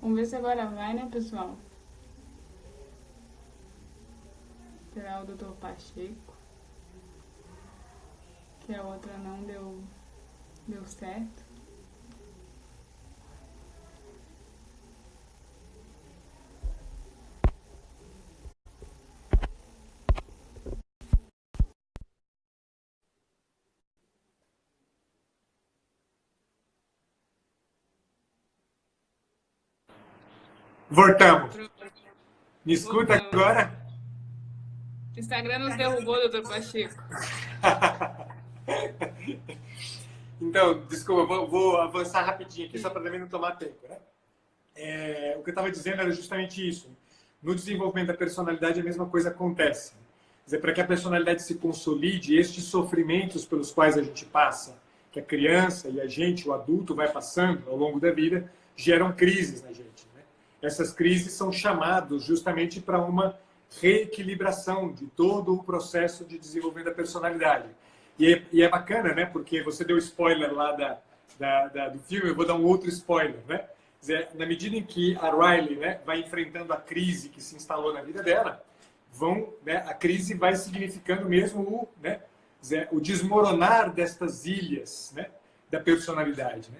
Vamos ver se agora vai, né, pessoal? Esperar o doutor Pacheco, que a outra não deu certo. Voltamos. Pronto, Me escuta voltamos. agora? O Instagram nos derrubou, doutor Pacheco. Então, desculpa, vou avançar rapidinho aqui só para também não tomar tempo. Né? O que eu estava dizendo era justamente isso. No desenvolvimento da personalidade, a mesma coisa acontece. Quer dizer, para que a personalidade se consolide, estes sofrimentos pelos quais a gente passa, que a criança e a gente, o adulto, vai passando ao longo da vida, geram crises na gente. Né? Essas crises são chamados justamente para uma reequilibração de todo o processo de desenvolvimento da personalidade. E é bacana, né? Porque você deu spoiler lá do filme, eu vou dar um outro spoiler, né? Quer dizer, na medida em que a Riley, né, vai enfrentando a crise que se instalou na vida dela, a crise vai significando mesmo né, o desmoronar destas ilhas, né, da personalidade. Né?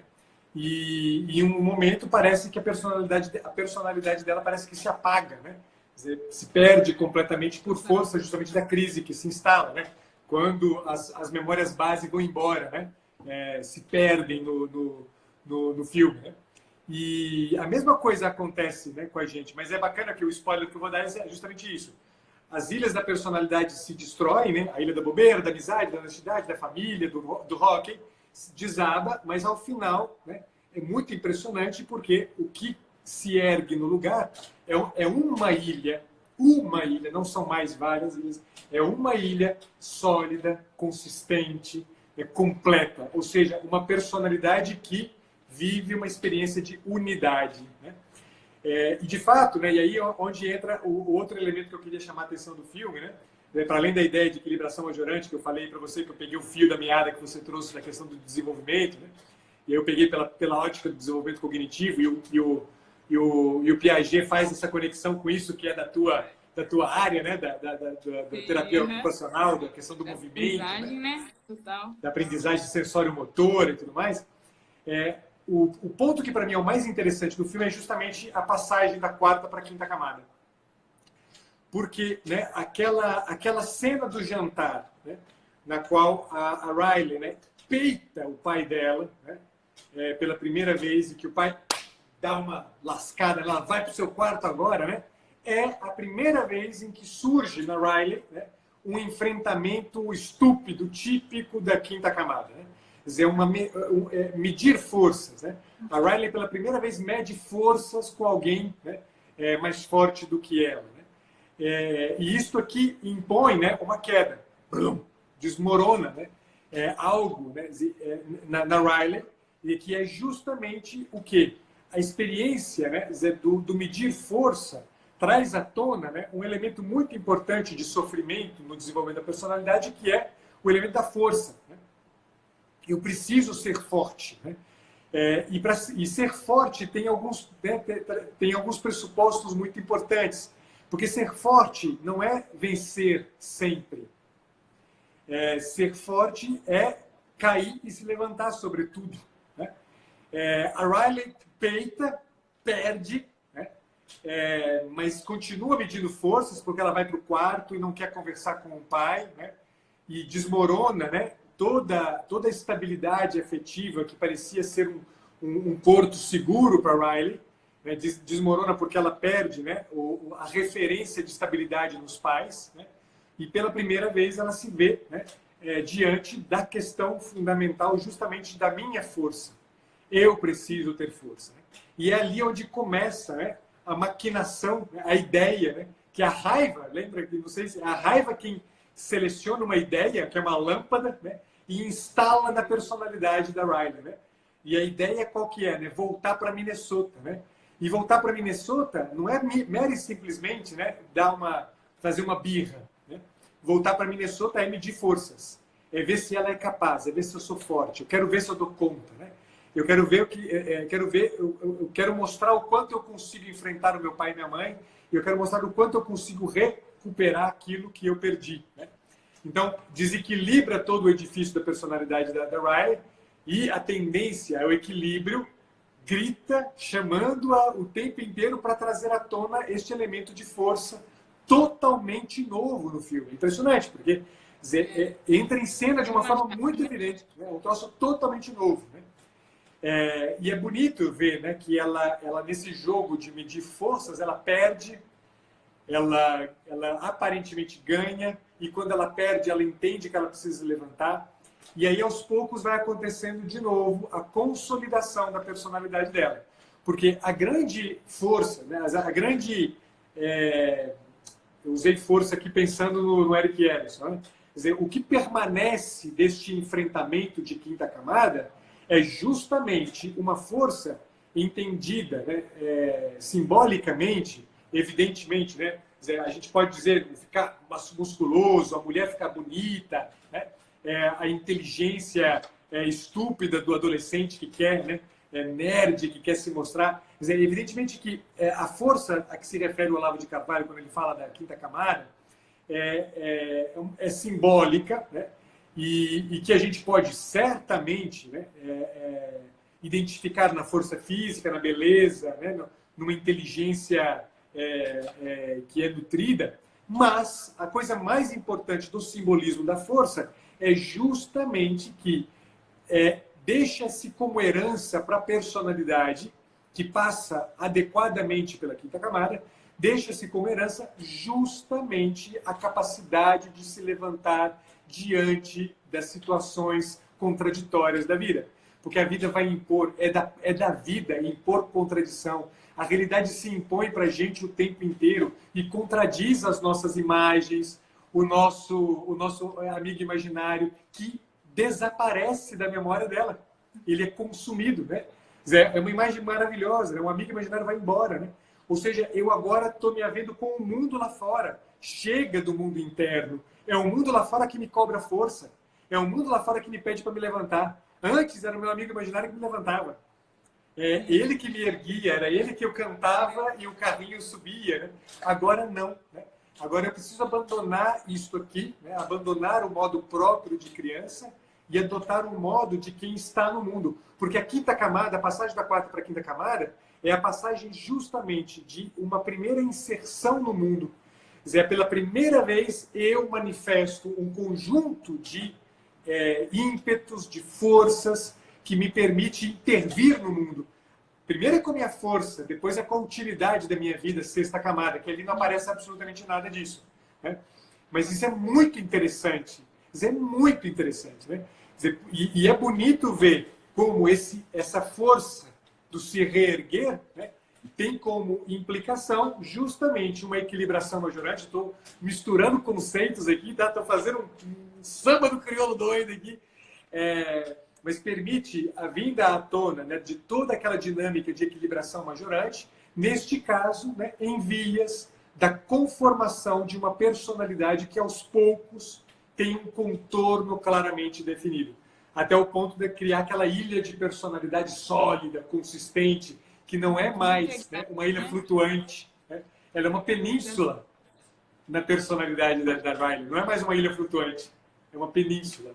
E em um momento parece que a personalidade dela parece que se apaga, né? Quer dizer, se perde completamente por força justamente da crise que se instala, né? Quando as memórias base vão embora, né? Se perdem no filme. Né? E a mesma coisa acontece, né, com a gente, mas é bacana que o spoiler que eu vou dar é justamente isso. As ilhas da personalidade se destroem, né? A ilha da bobeira, da amizade, da honestidade, da família, do rock, desaba, mas ao final, né, é muito impressionante porque o que se ergue no lugar é uma ilha, não são mais várias ilhas, é uma ilha sólida, consistente, completa, ou seja, uma personalidade que vive uma experiência de unidade. Né? E de fato, né, e aí onde entra o outro elemento que eu queria chamar a atenção do filme, né? Para além da ideia de equilibração majorante que eu falei para você, que eu peguei o fio da meada que você trouxe da questão do desenvolvimento, né? E eu peguei pela ótica do desenvolvimento cognitivo e o Piaget faz essa conexão com isso que é da tua área, né? Da terapia Uhum. ocupacional, da questão do Da movimento, né? aprendizagem, né? Total. Da aprendizagem sensório-motora e tudo mais. O ponto que para mim é o mais interessante do filme é justamente a passagem da quarta para a quinta camada. Porque, né, aquela cena do jantar, né, na qual a Riley, né, peita o pai dela, né, pela primeira vez, e que o pai dá uma lascada, ela vai para o seu quarto agora, né, é a primeira vez em que surge na Riley, né, um enfrentamento estúpido, típico da quinta camada. Né? Quer dizer, medir forças. Né? A Riley, pela primeira vez, mede forças com alguém, né, mais forte do que ela. Né? E isto aqui impõe, né, uma queda. Brum, desmorona, né? Algo, né, na Riley, e que é justamente o quê? A experiência, né, do medir força traz à tona, né, um elemento muito importante de sofrimento no desenvolvimento da personalidade, que é o elemento da força. Né? Eu preciso ser forte. Né? E ser forte tem alguns pressupostos muito importantes. Porque ser forte não é vencer sempre. Ser forte é cair e se levantar, sobretudo. Né? A Riley peita, perde, né? Mas continua medindo forças, porque ela vai para o quarto e não quer conversar com o pai, né? E desmorona, né, toda a estabilidade afetiva que parecia ser um porto seguro para Riley, né, desmorona porque ela perde, né, a referência de estabilidade nos pais, né, e pela primeira vez ela se vê, né, diante da questão fundamental justamente da minha força. Eu preciso ter força. Né? E é ali onde começa, né, a maquinação, né, a ideia, né, que a raiva, lembra que vocês, a raiva quem seleciona uma ideia, que é uma lâmpada, né, e instala na personalidade da Riley. Né? E a ideia qual que é? Né? Voltar para Minnesota. Né? E voltar para Minnesota não é mero e simplesmente, né, fazer uma birra. Né? Voltar para Minnesota é medir forças. É ver se ela é capaz, é ver se eu sou forte. Eu quero ver se eu dou conta. Né? Eu quero ver eu quero mostrar o quanto eu consigo enfrentar o meu pai e minha mãe, e eu quero mostrar o quanto eu consigo recuperar aquilo que eu perdi, né? Então, desequilibra todo o edifício da personalidade da Riley, e a tendência ao equilíbrio grita, chamando-a o tempo inteiro para trazer à tona este elemento de força totalmente novo no filme. Impressionante, porque entra em cena de uma forma muito evidente, né? Um troço totalmente novo, né? E é bonito ver, né, que ela nesse jogo de medir forças, ela perde, ela aparentemente ganha, e quando ela perde, ela entende que ela precisa se levantar. E aí, aos poucos, vai acontecendo de novo a consolidação da personalidade dela. Porque a grande força, né, a grande... eu usei força aqui pensando no Eric Emerson, né? Quer dizer, o que permanece deste enfrentamento de quinta camada é justamente uma força entendida, né, simbolicamente, evidentemente, né? Quer dizer, a gente pode dizer ficar musculoso, a mulher ficar bonita, né? A inteligência estúpida do adolescente que quer, né? Nerd, que quer se mostrar. Quer dizer, evidentemente que a força a que se refere o Olavo de Carvalho quando ele fala da quinta camada é simbólica, né? E que a gente pode certamente, né, identificar na força física, na beleza, né, numa inteligência que é nutrida, mas a coisa mais importante do simbolismo da força é justamente que deixa-se como herança para a personalidade que passa adequadamente pela quinta camada, deixa-se como herança justamente a capacidade de se levantar diante das situações contraditórias da vida. Porque a vida vai impor, é da vida impor contradição. A realidade se impõe para a gente o tempo inteiro e contradiz as nossas imagens, o nosso amigo imaginário, que desaparece da memória dela. Ele é consumido, né? É uma imagem maravilhosa, né? Um amigo imaginário vai embora, né? Ou seja, eu agora estou me havendo com o mundo lá fora. Chega do mundo interno. É o mundo lá fora que me cobra força. É o mundo lá fora que me pede para me levantar. Antes era o meu amigo imaginário que me levantava. É ele que me erguia, era ele que eu cantava e o carrinho subia, né? Agora não, né? Agora eu preciso abandonar isto aqui, né? Abandonar o modo próprio de criança e adotar um modo de quem está no mundo. Porque a quinta camada, a passagem da quarta para a quinta camada, é a passagem justamente de uma primeira inserção no mundo. Quer dizer, pela primeira vez eu manifesto um conjunto de ímpetos, de forças que me permite intervir no mundo. Primeiro é com a minha força, depois é com a utilidade da minha vida, sexta camada, que ali não aparece absolutamente nada disso, né? Mas isso é muito interessante. Isso é muito interessante, né? E é bonito ver como essa força do se reerguer, né, tem como implicação justamente uma equilibração majorante. Estou misturando conceitos aqui, tá? Estou fazendo um samba do crioulo doido aqui. Mas permite a vinda à tona, né, de toda aquela dinâmica de equilibração majorante, neste caso, né, em vias da conformação de uma personalidade que aos poucos tem um contorno claramente definido, até o ponto de criar aquela ilha de personalidade sólida, consistente, que não é mais, né, uma ilha flutuante, né? Ela é uma península na personalidade da Riley, não é mais uma ilha flutuante, é uma península.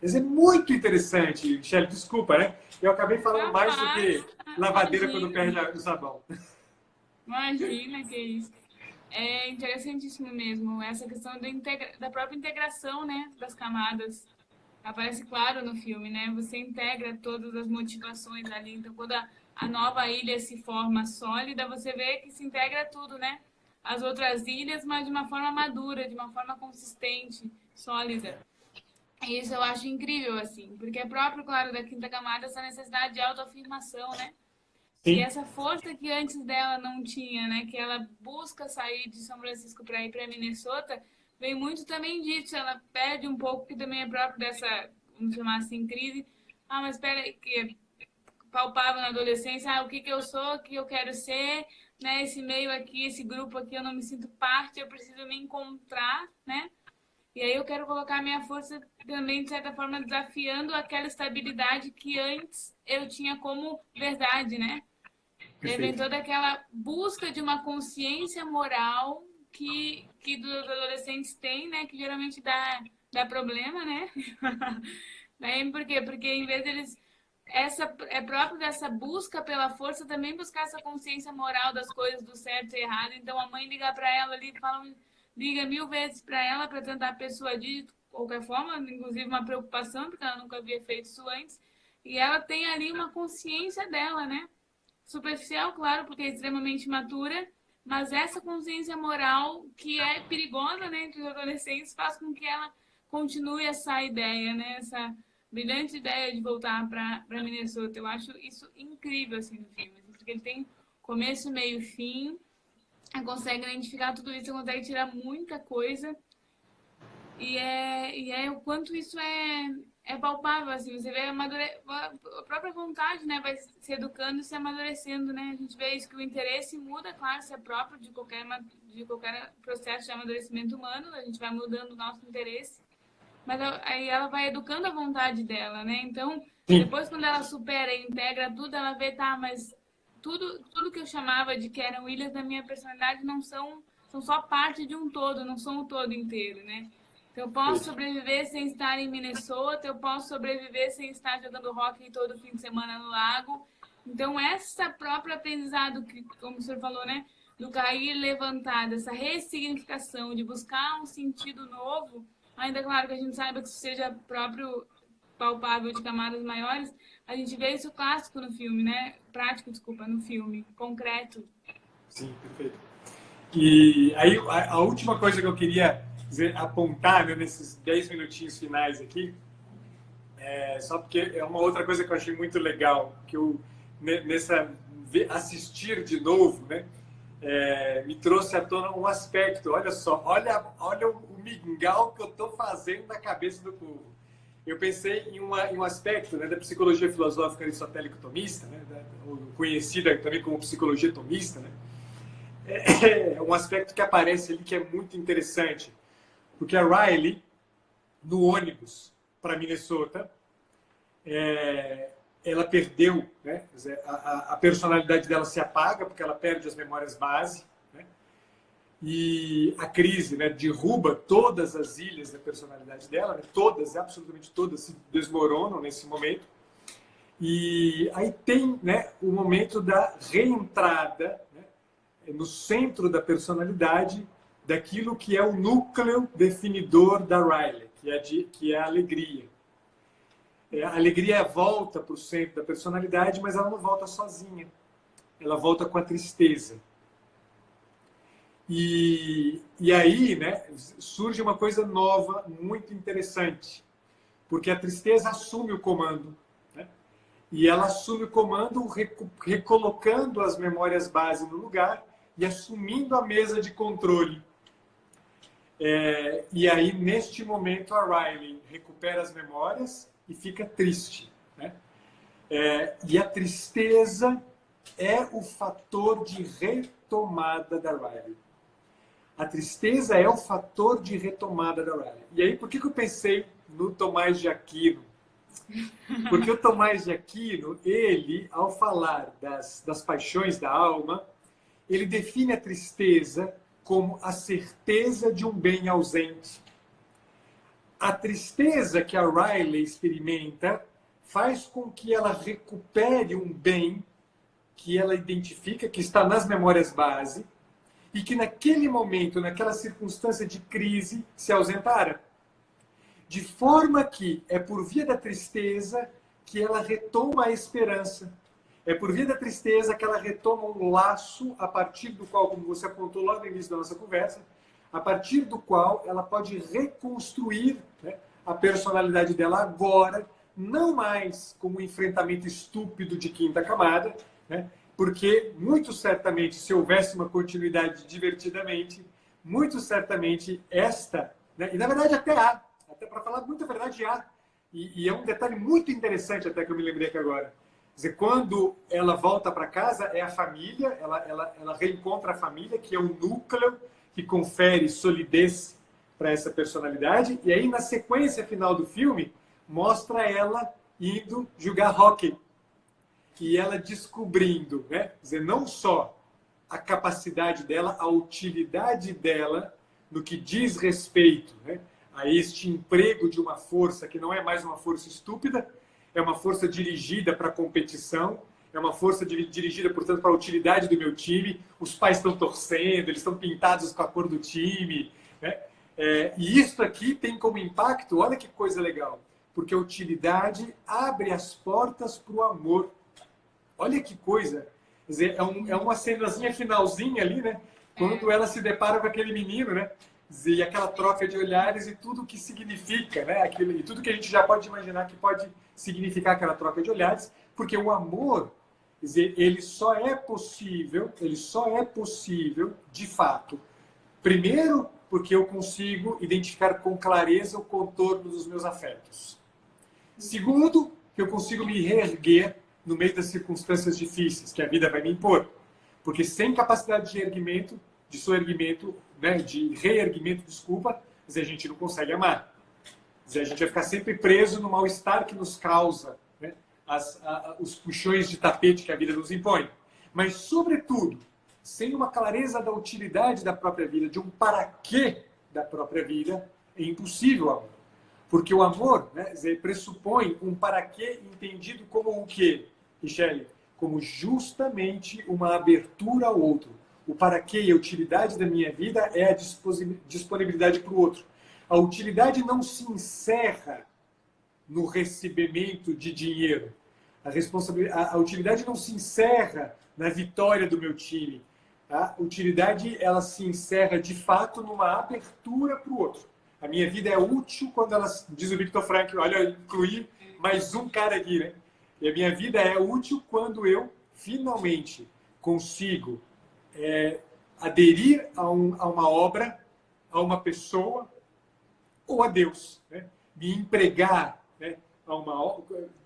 Isso é muito interessante, Michele, desculpa, né? Eu acabei falando mais do que lavadeira quando perde o sabão. Imagina que isso. É interessantíssimo mesmo, essa questão da própria integração, né, das camadas. Aparece claro no filme, né? Você integra todas as motivações ali. Então, quando a nova ilha se forma sólida, você vê que se integra tudo, né? As outras ilhas, mas de uma forma madura, de uma forma consistente, sólida. E isso eu acho incrível, assim, porque é próprio, claro, da quinta camada essa necessidade de autoafirmação, né? Sim. E essa força que antes dela não tinha, né? Que ela busca sair de São Francisco para ir para Minnesota, vem muito também disso. Ela perde um pouco, que também é próprio dessa, vamos chamar assim, crise. Ah, mas espera aí, que é palpável na adolescência, o que eu sou, o que eu quero ser, né? Esse meio aqui, esse grupo aqui, eu não me sinto parte, eu preciso me encontrar, né? E aí eu quero colocar a minha força também, de certa forma, desafiando aquela estabilidade que antes eu tinha como verdade, né? E aí vem Perfeito. toda aquela busca de uma consciência moral que dos adolescentes têm, né? Que geralmente dá problema, né? Daí, por quê? Porque em vez deles essa é próprio dessa busca pela força também buscar essa consciência moral das coisas do certo e errado. Então a mãe liga para ela ali, liga 1000 vezes para ela para tentar persuadir de qualquer forma, inclusive uma preocupação porque ela nunca havia feito isso antes. E ela tem ali uma consciência dela, né? Superficial, claro, porque é extremamente matura, mas essa consciência moral que é perigosa, né, entre os adolescentes faz com que ela continue essa ideia, né, essa brilhante ideia de voltar para Minnesota. Eu acho isso incrível assim no filme, assim, porque ele tem começo, meio, fim, consegue identificar tudo isso, consegue tirar muita coisa e é o quanto isso é palpável, assim, você vê a própria vontade, né, vai se educando e se amadurecendo, né, a gente vê isso que o interesse muda, claro, isso é próprio de qualquer processo de amadurecimento humano, a gente vai mudando o nosso interesse, mas aí ela vai educando a vontade dela, né, então, Sim, depois quando ela supera e integra tudo, ela vê, tá, mas tudo que eu chamava de que eram ilhas da minha personalidade são só parte de um todo, não são o todo inteiro, né? Então, eu posso perfeito. sobreviver sem estar em Minnesota, eu posso sobreviver sem estar jogando hockey todo fim de semana no lago. Então, essa própria aprendizado, que, como o senhor falou, né? Do cair e levantar, dessa ressignificação, de buscar um sentido novo, ainda claro que a gente saiba que isso seja próprio palpável de camadas maiores, a gente vê isso clássico no filme, né? Prático, desculpa, no filme, concreto. Sim, perfeito. E aí, a última coisa que eu queria dizer, apontar, né, nesses 10 minutinhos finais aqui, só porque é uma outra coisa que eu achei muito legal, que eu, nessa assistir de novo, né, me trouxe à tona um aspecto. Olha só, olha o mingau que eu estou fazendo na cabeça do povo. Eu pensei em um aspecto, né, da psicologia filosófica aristotélico-tomista, né, conhecida também como psicologia tomista, né, é um aspecto que aparece ali que é muito interessante, porque a Riley, no ônibus para Minnesota, ela perdeu, né, a personalidade dela se apaga porque ela perde as memórias base, né, e a crise, né, derruba todas as ilhas da personalidade dela, né, todas, absolutamente todas, se desmoronam nesse momento. E aí tem, né, o momento da reentrada, né, no centro da personalidade daquilo que é o núcleo definidor da Riley, que é a alegria. A alegria volta para o centro da personalidade, mas ela não volta sozinha. Ela volta com a tristeza. E aí, né, surge uma coisa nova, muito interessante, porque a tristeza assume o comando, né? E ela assume o comando recolocando as memórias base no lugar e assumindo a mesa de controle. E aí, neste momento, a Riley recupera as memórias e fica triste, né? E a tristeza é o fator de retomada da Riley. A tristeza é o fator de retomada da Riley. E aí, por que eu pensei no Tomás de Aquino? Porque o Tomás de Aquino, ele, ao falar das paixões da alma, ele define a tristeza como a certeza de um bem ausente. A tristeza que a Riley experimenta faz com que ela recupere um bem que ela identifica, que está nas memórias base, e que naquele momento, naquela circunstância de crise, se ausentara. De forma que é por via da tristeza que ela retoma a esperança. É por via da tristeza que ela retoma um laço a partir do qual, como você apontou logo no início da nossa conversa, a partir do qual ela pode reconstruir, né, a personalidade dela agora, não mais como um enfrentamento estúpido de quinta camada, né, porque muito certamente, se houvesse uma continuidade divertidamente, muito certamente esta, né, e na verdade até para falar muita verdade há, e é um detalhe muito interessante até que eu me lembrei aqui agora. Quer dizer, quando ela volta para casa, é a família, ela reencontra a família, que é o núcleo que confere solidez para essa personalidade. E aí, na sequência final do filme, mostra ela indo jogar hóquei. E ela descobrindo, né? Quer dizer, não só a capacidade dela, a utilidade dela no que diz respeito, né, a este emprego de uma força que não é mais uma força estúpida, é uma força dirigida para a competição, é uma força dirigida, portanto, para a utilidade do meu time. Os pais estão torcendo, eles estão pintados com a cor do time, né? E isso aqui tem como impacto, olha que coisa legal, porque a utilidade abre as portas para o amor. Olha que coisa. Quer dizer, é uma cenazinha finalzinha ali, né? Quando ela se depara com aquele menino, né? E aquela troca de olhares e tudo que significa, né? Aquilo, e tudo que a gente já pode imaginar que pode significar aquela troca de olhares, porque o amor, quer dizer, ele só é possível, de fato, primeiro, porque eu consigo identificar com clareza o contorno dos meus afetos. Segundo, que eu consigo me reerguer no meio das circunstâncias difíceis que a vida vai me impor. Porque sem capacidade de erguimento, de soerguimento, né, de reerguimento, desculpa, a gente não consegue amar. A gente vai ficar sempre preso no mal-estar que nos causa, né, os puxões de tapete que a vida nos impõe. Mas, sobretudo, sem uma clareza da utilidade da própria vida, de um para-quê da própria vida, é impossível amor. Porque o amor, né, pressupõe um para-quê entendido como o quê, Michele? Como justamente uma abertura ao outro. O para-quê e a utilidade da minha vida é a disponibilidade para o outro. A utilidade não se encerra no recebimento de dinheiro. A utilidade não se encerra na vitória do meu time. A utilidade, ela se encerra, de fato, numa abertura para o outro. A minha vida é útil quando ela... Diz o Viktor Frankl, olha, eu incluí mais um cara aqui, né? E a minha vida é útil quando eu, finalmente, consigo aderir a uma obra, a uma pessoa ou a Deus, né? Me empregar, né,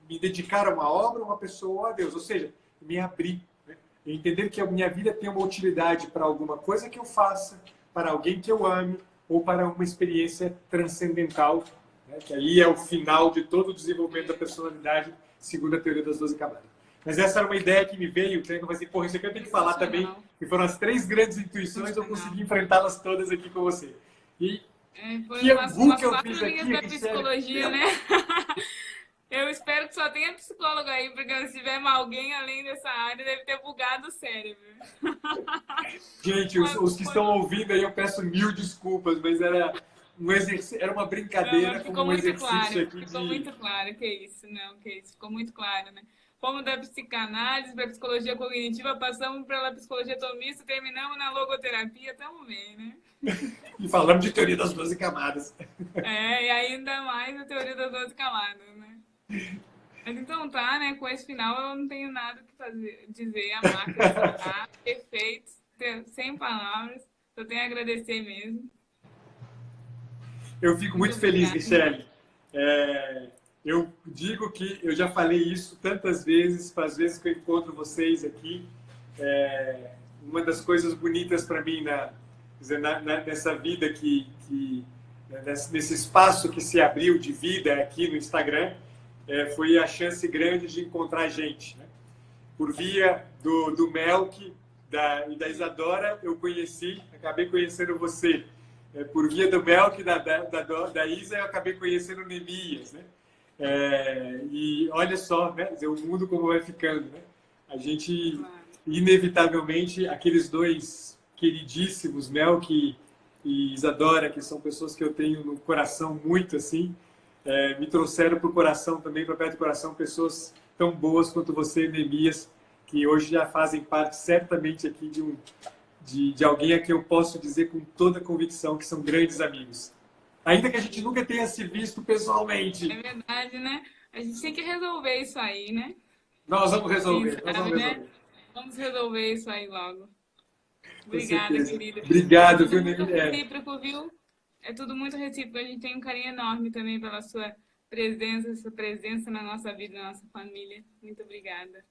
me dedicar a uma obra, a uma pessoa ou a Deus. Ou seja, me abrir, né? Entender que a minha vida tem uma utilidade para alguma coisa que eu faça, para alguém que eu ame ou para uma experiência transcendental, né? Que aí é o final de todo o desenvolvimento da personalidade, segundo a teoria das 12 camadas. Mas essa era uma ideia que me veio, que eu falei assim, porra, isso aqui eu tenho que falar também, e foram as 3 grandes intuições, eu consegui enfrentá-las todas aqui com você. E foi que umas angu que eu 4 fiz linhas aqui, da psicologia, né? Eu espero que só tenha psicólogo aí, porque se tiver alguém além dessa área, deve ter bugado o cérebro. Gente, os que estão ouvindo aí, eu peço 1000 desculpas, mas era um exercício, era uma brincadeira, não, como um exercício claro, aqui ficou muito claro, que isso, ficou muito claro, né? Fomos da psicanálise para a psicologia cognitiva, passamos pela psicologia tomista, terminamos na logoterapia, estamos bem, né? E falamos de teoria das 12 camadas. E ainda mais a teoria das 12 camadas, né? Mas então tá, né? Com esse final eu não tenho nada que dizer, a máquina tá perfeito, sem palavras, só tenho a agradecer mesmo. Eu fico muito feliz, Michele. Eu digo que eu já falei isso tantas vezes, para as vezes que eu encontro vocês aqui. Uma das coisas bonitas para mim nessa vida nesse espaço que se abriu de vida aqui no Instagram, foi a chance grande de encontrar gente, né? Por via do Melk e da Isadora, eu acabei conhecendo você. Por via do Melk e da Isa, eu acabei conhecendo o Neemias, né? E olha só, né? O mundo como vai ficando, né? A gente, inevitavelmente, aqueles 2 queridíssimos, Melk e Isadora, que são pessoas que eu tenho no coração muito, assim, me trouxeram para o coração também, para perto do coração, pessoas tão boas quanto você, Neemias, que hoje já fazem parte, certamente, aqui de alguém a quem eu posso dizer com toda convicção que são grandes amigos. Ainda que a gente nunca tenha se visto pessoalmente. É verdade, né? A gente tem que resolver isso aí, né? Nós vamos resolver. Né? Vamos resolver isso aí logo. Obrigada, querida. Obrigado, viu, recíproco, viu? É tudo muito recíproco. A gente tem um carinho enorme também pela sua presença na nossa vida, na nossa família. Muito obrigada.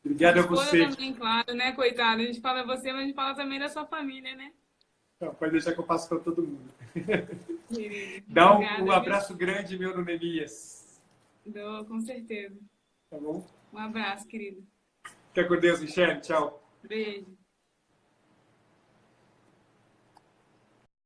Obrigada a você. Também, claro, né, coitada? A gente fala você, mas a gente fala também da sua família, né? Não, pode deixar que eu passo para todo mundo. Querido. Dá Obrigada, um viu? abraço grande meu no Neemias. Dou, com certeza. Tá bom? Um abraço, querido. Fica com Deus, Michele. Tchau. Beijo.